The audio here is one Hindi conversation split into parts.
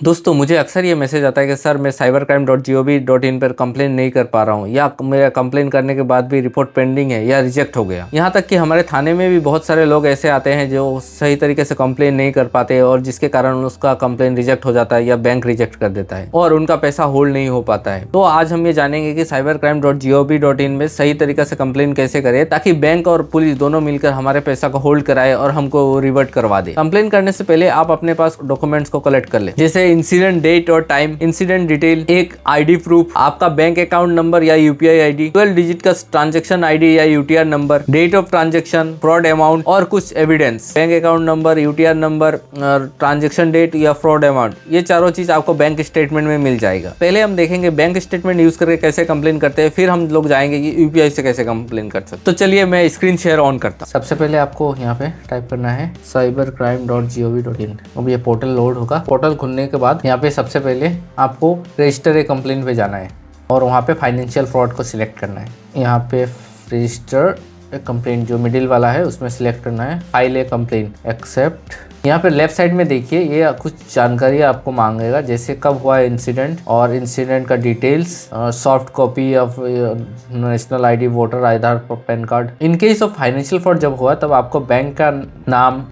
दोस्तों मुझे अक्सर ये मैसेज आता है कि सर मैं cybercrime.gov.in पर कंप्लेन नहीं कर पा रहा हूँ या मेरा कंप्लेन करने के बाद भी रिपोर्ट पेंडिंग है या रिजेक्ट हो गया। यहाँ तक कि हमारे थाने में भी बहुत सारे लोग ऐसे आते हैं जो सही तरीके से कंप्लेन नहीं कर पाते और जिसके कारण उसका कंप्लेन रिजेक्ट हो जाता है या बैंक रिजेक्ट कर देता है और उनका पैसा होल्ड नहीं हो पाता है। तो आज हम ये जानेंगे कि cybercrime.gov.in में सही तरीके से कंप्लेन कैसे करें ताकि बैंक और पुलिस दोनों मिलकर हमारे पैसा को होल्ड कराए और हमको रिवर्ट करवा दे। कंप्लेन करने से पहले आप अपने पास डॉक्यूमेंट्स को कलेक्ट कर ले, जैसे इंसिडेंट डेट और टाइम, इंसिडेंट डिटेल, एक आईडी प्रूफ, आपका बैंक अकाउंट नंबर या यूपीआई आईडी, 12 डिजिट का ट्रांजैक्शन आईडी या UTR number, date of transaction, fraud amount और कुछ evidence. Bank account number, UTR number, transaction date या फ्रॉड अमाउंट, ये चारों चीज आपको बैंक स्टेटमेंट में मिल जाएगा। पहले हम देखेंगे बैंक स्टेटमेंट यूज करके कैसे कंप्लेन करते हैं, फिर हम लोग जाएंगे कि यूपीआई से कैसे कंप्लेन कर सकते। तो चलिए मैं स्क्रीन शेयर ऑन करता हूँ। सबसे पहले आपको यहाँ पे टाइप करना है cybercrime.gov.in। अब ये पोर्टल लोड होगा। पोर्टल खुलने के बाद यहाँ पे सबसे पहले आपको रजिस्टर ए कंप्लेंट पे जाना है और वहाँ पे फाइनेंशियल फ्रॉड को सिलेक्ट करना है। यहाँ पे रजिस्टर ए कंप्लेंट जो मिडिल वाला है उसमें सिलेक्ट करना है, फाइल ए कंप्लेंट, एक्सेप्ट। यहाँ पे लेफ्ट साइड में देखिए ये कुछ जानकारी आपको मांगेगा, जैसे कब हुआ इंसिडेंट और इंसिडेंट का details, soft copy of national ID, voter Aadhaar, pan card. In case of financial fraud जब हुआ तब आपको बैंक का नाम,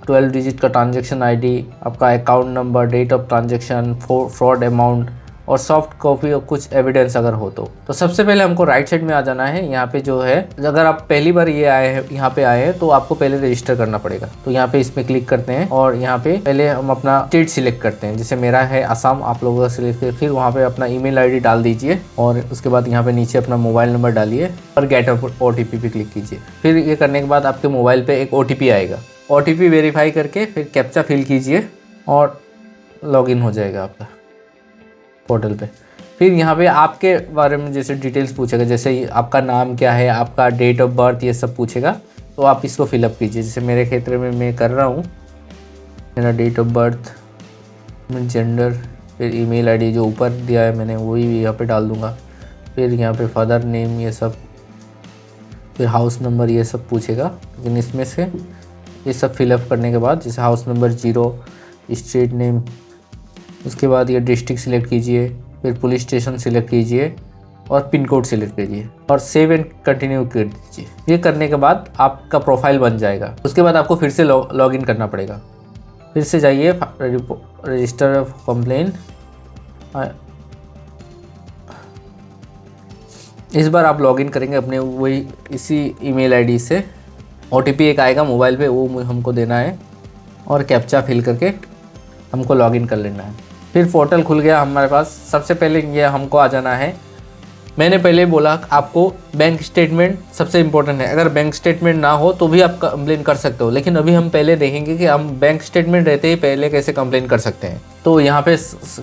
12 डिजिट का ट्रांजेक्शन आईडी, आपका account number, date of transaction, fraud amount और सॉफ्ट कॉपी और कुछ एविडेंस अगर हो तो सबसे पहले हमको राइट साइड में आ जाना है। यहाँ पे जो है अगर आप पहली बार यहाँ पे आए हैं तो आपको पहले रजिस्टर करना पड़ेगा। तो यहाँ पे इसमें क्लिक करते हैं और यहाँ पे पहले हम अपना स्टेट सिलेक्ट करते हैं, जैसे मेरा है असम, आप लोगों का सिलेक्ट करके फिर वहाँ पे अपना ईमेल आईडी डाल दीजिए और उसके बाद यहाँ पे नीचे अपना मोबाइल नंबर डालिए और गेट OTP पे क्लिक कीजिए। फिर ये करने के बाद आपके मोबाइल पे एक OTP आएगा। OTP वेरीफाई करके फिर कैप्चा फिल कीजिए और लॉगिन हो जाएगा आपका पोर्टल पे। फिर यहाँ पे आपके बारे में जैसे डिटेल्स पूछेगा, जैसे आपका नाम क्या है, आपका डेट ऑफ बर्थ, ये सब पूछेगा। तो आप इसको फिलअप कीजिए। जैसे मेरे क्षेत्र में मैं कर रहा हूँ, मेरा डेट ऑफ बर्थ, जेंडर, फिर ईमेल आईडी जो ऊपर दिया है मैंने वही यहाँ पे डाल दूँगा। फिर यहाँ पे फादर नेम, ये सब, फिर हाउस नंबर, ये सब पूछेगा। लेकिन इसमें से ये सब फिलअप करने के बाद जैसे हाउस नंबर 0, स्ट्रीट नेम, उसके बाद ये डिस्ट्रिक्ट सिलेक्ट कीजिए, फिर पुलिस स्टेशन सिलेक्ट कीजिए और पिन कोड सिलेक्ट कीजिए और सेव एंड कंटिन्यू कर दीजिए। ये करने के बाद आपका प्रोफाइल बन जाएगा। उसके बाद आपको फिर से लॉगिन करना पड़ेगा। फिर से जाइए रजिस्टर ऑफ कंप्लेन। इस बार आप लॉगिन करेंगे अपने वही इसी ईमेल आईडी से। OTP एक आएगा मोबाइल पे, वो हमको देना है और कैप्चा फिल करके हमको लॉगिन कर लेना है। फिर पोर्टल खुल गया हमारे पास। सबसे पहले ये हमको आ जाना है, मैंने पहले बोला आपको बैंक स्टेटमेंट सबसे इम्पोर्टेंट है। अगर बैंक स्टेटमेंट ना हो तो भी आप कंप्लेन कर सकते हो, लेकिन अभी हम पहले देखेंगे कि हम बैंक स्टेटमेंट रहते ही पहले कैसे कंप्लेन कर सकते हैं। तो यहाँ पे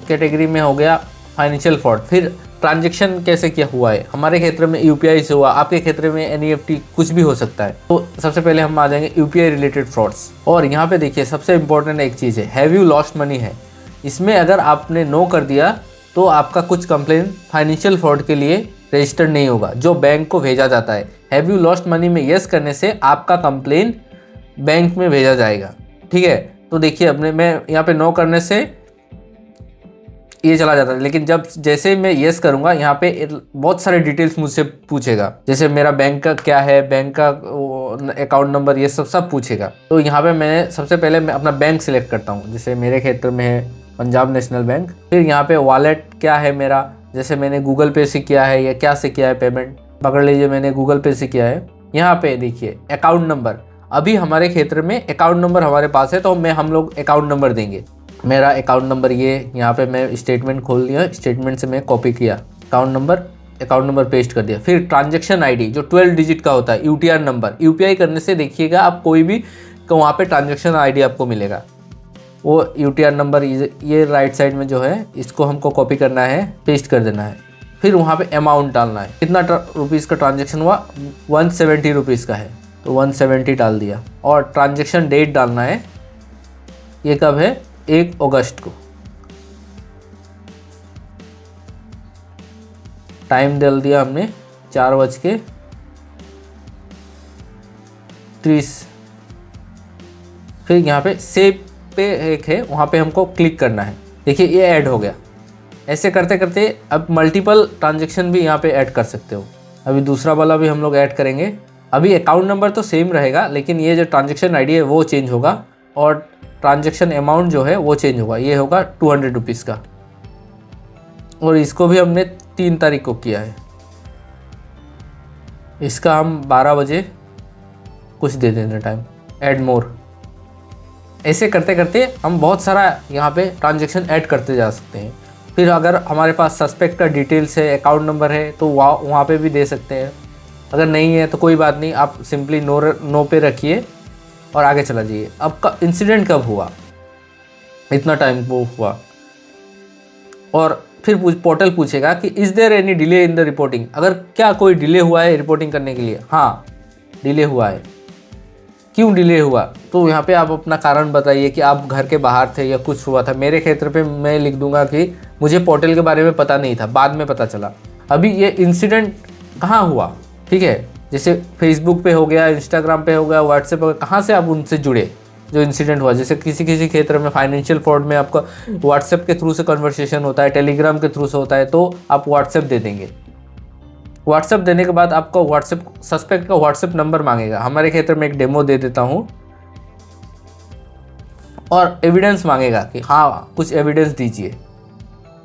कैटेगरी में हो गया फाइनेंशियल फ्रॉड। फिर ट्रांजैक्शन कैसे क्या हुआ है, हमारे क्षेत्र में UPI से हुआ, आपके क्षेत्र में NEFT कुछ भी हो सकता है। तो सबसे पहले हम आ जाएंगे UPI रिलेटेड फ्रॉड्स। और यहाँ पे देखिए सबसे इम्पोर्टेंट एक चीज़ है, हैव यू लॉस्ट मनी है। इसमें अगर आपने नो कर दिया तो आपका कुछ कंप्लेन फाइनेंशियल फ्रॉड के लिए रजिस्टर्ड नहीं होगा, जो बैंक को भेजा जाता है। हैव यू लॉस्ट मनी में यस करने से आपका कंप्लेन बैंक में भेजा जाएगा। ठीक है, तो देखिए अपने मैं यहाँ पे नो करने से ये चला जाता है, लेकिन जैसे मैं येस करूंगा यहाँ पे बहुत सारे डिटेल्स मुझसे पूछेगा, जैसे मेरा बैंक का क्या है, बैंक का अकाउंट नंबर, ये सब पूछेगा। तो यहाँ पे मैं सबसे पहले मैं अपना बैंक सिलेक्ट करता हूँ, जैसे मेरे क्षेत्र में है पंजाब नेशनल बैंक। फिर यहाँ पे वॉलेट क्या है मेरा, जैसे मैंने गूगल पे से किया है या क्या से किया है पेमेंट, पकड़ लीजिए मैंने गूगल पे से किया है। यहाँ पे देखिए अकाउंट नंबर, अभी हमारे क्षेत्र में अकाउंट नंबर हमारे पास है तो हम लोग अकाउंट नंबर देंगे। मेरा अकाउंट नंबर ये यहाँ पे मैं स्टेटमेंट खोल लिया, स्टेटमेंट से मैं कॉपी किया, अकाउंट नंबर पेस्ट कर दिया। फिर ट्रांजैक्शन आईडी जो 12 डिजिट का होता है, UTR नंबर, UPI करने से देखिएगा आप कोई भी तो वहाँ पे ट्रांजैक्शन आईडी आपको मिलेगा, वो UTR नंबर ये राइट साइड में जो है इसको हमको कॉपी करना है, पेस्ट कर देना है। फिर वहाँ पे अमाउंट डालना है, कितना रुपीज़ का ट्रांजेक्शन हुआ, 170 रुपीज़ का है तो 170 डाल दिया। और ट्रांजेक्शन डेट डालना है, ये कब है, 1 अगस्त को। टाइम डाल दिया हमने 4:30। फिर यहाँ पे सेव पे एक है, वहाँ पे हमको क्लिक करना है। देखिए ये ऐड हो गया। ऐसे करते करते अब मल्टीपल ट्रांजेक्शन भी यहाँ पे ऐड कर सकते हो। अभी दूसरा वाला भी हम लोग ऐड करेंगे। अभी अकाउंट नंबर तो सेम रहेगा, लेकिन ये जो ट्रांजेक्शन आईडी है वो चेंज होगा और ट्रांजेक्शन अमाउंट जो है वो चेंज होगा। ये होगा 200 रुपीज़ का, और इसको भी हमने 3 तारीख को किया है। इसका हम 12 बजे कुछ दे देंगे टाइम, ऐड मोर। ऐसे करते करते हम बहुत सारा यहाँ पे ट्रांजेक्शन ऐड करते जा सकते हैं। फिर अगर हमारे पास सस्पेक्ट का डिटेल्स है, अकाउंट नंबर है, तो वहाँ पे भी दे सकते हैं। अगर नहीं है तो कोई बात नहीं, आप सिंपली नो पे रखिए और आगे चला जाइए। आपका इंसिडेंट कब हुआ, इतना टाइम वो हुआ, और फिर पोर्टल पूछेगा कि is there any delay in the reporting. अगर क्या कोई डिले हुआ है रिपोर्टिंग करने के लिए, हाँ डिले हुआ है। क्यों डिले हुआ, तो यहाँ पे आप अपना कारण बताइए कि आप घर के बाहर थे या कुछ हुआ था। मेरे क्षेत्र पे मैं लिख दूंगा कि मुझे पोर्टल के बारे में पता नहीं था, बाद में पता चला। अभी ये इंसिडेंट कहाँ हुआ, ठीक है, जैसे फेसबुक पे हो गया, इंस्टाग्राम पे हो गया, व्हाट्सएप पे हो गया, कहाँ से आप उनसे जुड़े जो इंसिडेंट हुआ। जैसे किसी किसी क्षेत्र में फाइनेंशियल फ्रॉड में आपका व्हाट्सएप के थ्रू से कन्वर्सेशन होता है, टेलीग्राम के थ्रू से होता है, तो आप व्हाट्सएप दे देंगे। व्हाट्सएप देने के बाद आपको व्हाट्सएप सस्पेक्ट का व्हाट्सएप नंबर मांगेगा। हमारे क्षेत्र में एक डेमो दे देता हूँ, और एविडेंस मांगेगा कि हाँ कुछ एविडेंस दीजिए,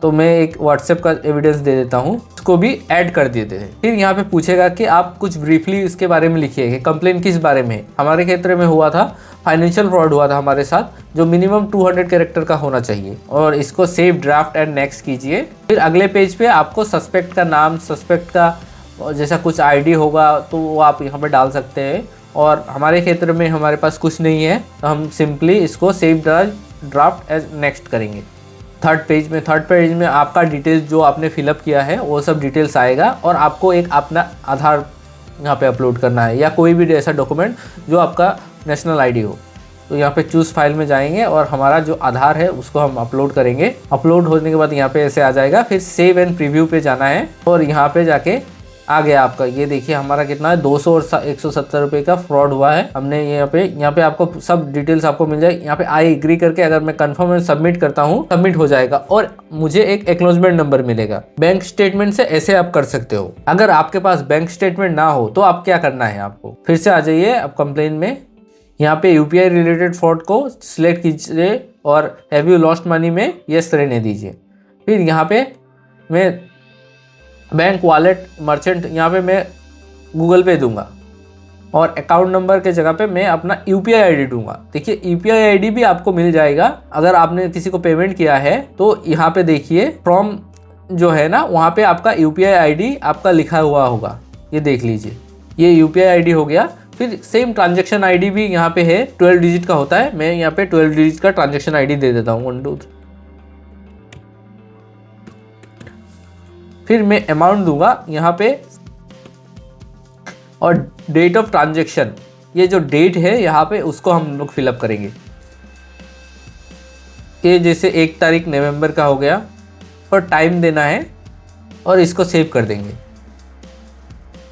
तो मैं एक व्हाट्सएप का एविडेंस दे देता हूँ, उसको भी ऐड कर देते हैं। फिर यहाँ पे पूछेगा कि आप कुछ ब्रीफली इसके बारे में लिखिए कि कंप्लेन किस बारे में है। हमारे क्षेत्र में हुआ था, फाइनेंशियल फ्रॉड हुआ था हमारे साथ, जो मिनिमम 200 कैरेक्टर का होना चाहिए, और इसको सेव ड्राफ्ट एंड नेक्स्ट कीजिए। फिर अगले पेज पे आपको सस्पेक्ट का नाम, सस्पेक्ट का जैसा कुछ आईडी होगा तो वो आप यहाँ पे डाल सकते हैं। और हमारे क्षेत्र में हमारे पास कुछ नहीं है, तो हम सिंपली इसको सेव ड्राफ्ट एज नेक्स्ट करेंगे। थर्ड पेज में आपका डिटेल्स जो आपने फिलअप किया है वो सब डिटेल्स आएगा, और आपको एक अपना आधार यहाँ पे अपलोड करना है, या कोई भी ऐसा डॉक्यूमेंट जो आपका नेशनल आईडी हो। तो यहाँ पे चूज़ फाइल में जाएंगे और हमारा जो आधार है उसको हम अपलोड करेंगे। अपलोड होने के बाद यहाँ पे ऐसे आ जाएगा। फिर सेव एंड प्रीव्यू पे जाना है, और यहाँ पे जाके आ गया आपका। ये देखिए हमारा कितना है, 200 और 170 रुपये का फ्रॉड हुआ है। हमने यहाँ पे आपको सब डिटेल्स आपको मिल जाएगी। यहाँ पे आई एग्री करके अगर मैं कंफर्म एंड सबमिट करता हूँ, सबमिट हो जाएगा, और मुझे एक एक्नॉलेजमेंट नंबर मिलेगा। बैंक स्टेटमेंट से ऐसे आप कर सकते हो। अगर आपके पास बैंक स्टेटमेंट ना हो तो आप क्या करना है, आपको फिर से आ जाइए आप कंप्लेन में। यहाँ पे यूपीआई रिलेटेड फ्रॉड को सिलेक्ट कीजिए और हैव यू लॉस्ट मनी में यस रहने दीजिए। फिर यहाँ पे मैं बैंक वॉलेट मर्चेंट यहाँ पे मैं गूगल पे दूंगा, और अकाउंट नंबर के जगह पे मैं अपना यूपीआई आईडी दूंगा। देखिए यूपीआई आईडी भी आपको मिल जाएगा। अगर आपने किसी को पेमेंट किया है तो यहाँ पे देखिए फ्रॉम जो है ना, वहाँ पे आपका यूपीआई आईडी आपका लिखा हुआ होगा, ये देख लीजिए, ये यूपीआई आईडी हो गया। फिर सेम ट्रांजेक्शन आईडी भी यहाँ पे है, 12 डिजिट का होता है। मैं यहाँ पे 12 डिजिट का ट्रांजेक्शन आईडी दे देता हूँ, 1 2 3। फिर मैं अमाउंट दूंगा यहाँ पे, और डेट ऑफ ट्रांजेक्शन, ये जो डेट है यहाँ पे उसको हम लोग फिलअप करेंगे। ये जैसे 1 तारीख नवंबर का हो गया, और टाइम देना है, और इसको सेव कर देंगे।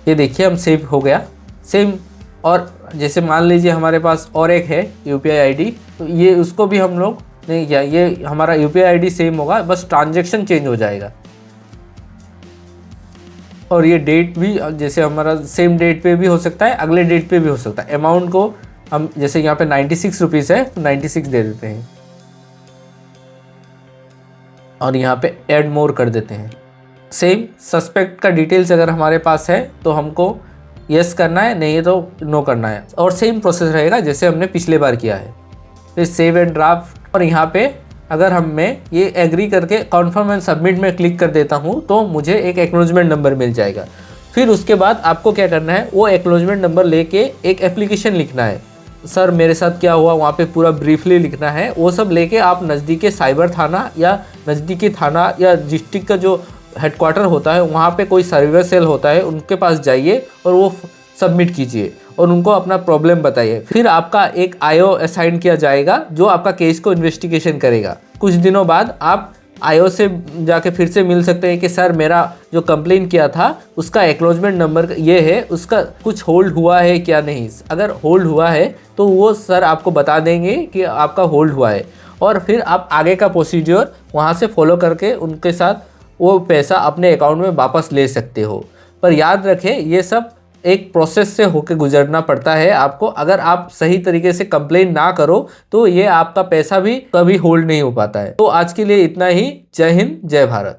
ये देखिए हम सेव हो गया सेम। और जैसे मान लीजिए हमारे पास और एक है यूपीआई आईडी, तो ये उसको भी हम लोग नहीं किया, ये हमारा यूपीआई आईडी सेम होगा, बस ट्रांजेक्शन चेंज हो जाएगा। और ये डेट भी जैसे हमारा सेम डेट पे भी हो सकता है, अगले डेट पे भी हो सकता है। अमाउंट को हम जैसे यहाँ पे 96 रुपीज़ है, तो 96 दे देते हैं, और यहाँ पे ऐड मोर कर देते हैं। सेम सस्पेक्ट का डिटेल्स अगर हमारे पास है तो हमको यस करना है, नहीं है तो नो करना है, और सेम प्रोसेस रहेगा जैसे हमने पिछले बार किया है। फिर सेव एंड ड्राफ्ट, और यहाँ पे अगर मैं ये एग्री करके कन्फर्म एंड सबमिट में क्लिक कर देता हूँ तो मुझे एक एक्नॉलेजमेंट नंबर मिल जाएगा। फिर उसके बाद आपको क्या करना है, वो एक्नॉलेजमेंट नंबर लेके एक एप्लीकेशन लिखना है। सर मेरे साथ क्या हुआ, वहाँ पे पूरा ब्रीफली लिखना है। वो सब लेके आप नज़दीकी साइबर थाना या नज़दीकी थाना या डिस्ट्रिक्ट का जो हेडक्वार्टर होता है, वहाँ पे कोई सर्वर सेल होता है, उनके पास जाइए और वो सबमिट कीजिए और उनको अपना प्रॉब्लम बताइए। फिर आपका एक आईओ असाइन किया जाएगा जो आपका केस को इन्वेस्टिगेशन करेगा। कुछ दिनों बाद आप आईओ से जाके फिर से मिल सकते हैं कि सर मेरा जो कंप्लेन किया था उसका एक्नॉलेजमेंट नंबर ये है, उसका कुछ होल्ड हुआ है क्या नहीं। अगर होल्ड हुआ है तो वो सर आपको बता देंगे कि आपका होल्ड हुआ है, और फिर आप आगे का प्रोसीजर वहाँ से फॉलो करके उनके साथ वो पैसा अपने अकाउंट में वापस ले सकते हो। पर याद रखें, ये सब एक प्रोसेस से होके गुजरना पड़ता है आपको। अगर आप सही तरीके से कंप्लेन ना करो तो ये आपका पैसा भी कभी होल्ड नहीं हो पाता है। तो आज के लिए इतना ही। जय हिंद, जय भारत।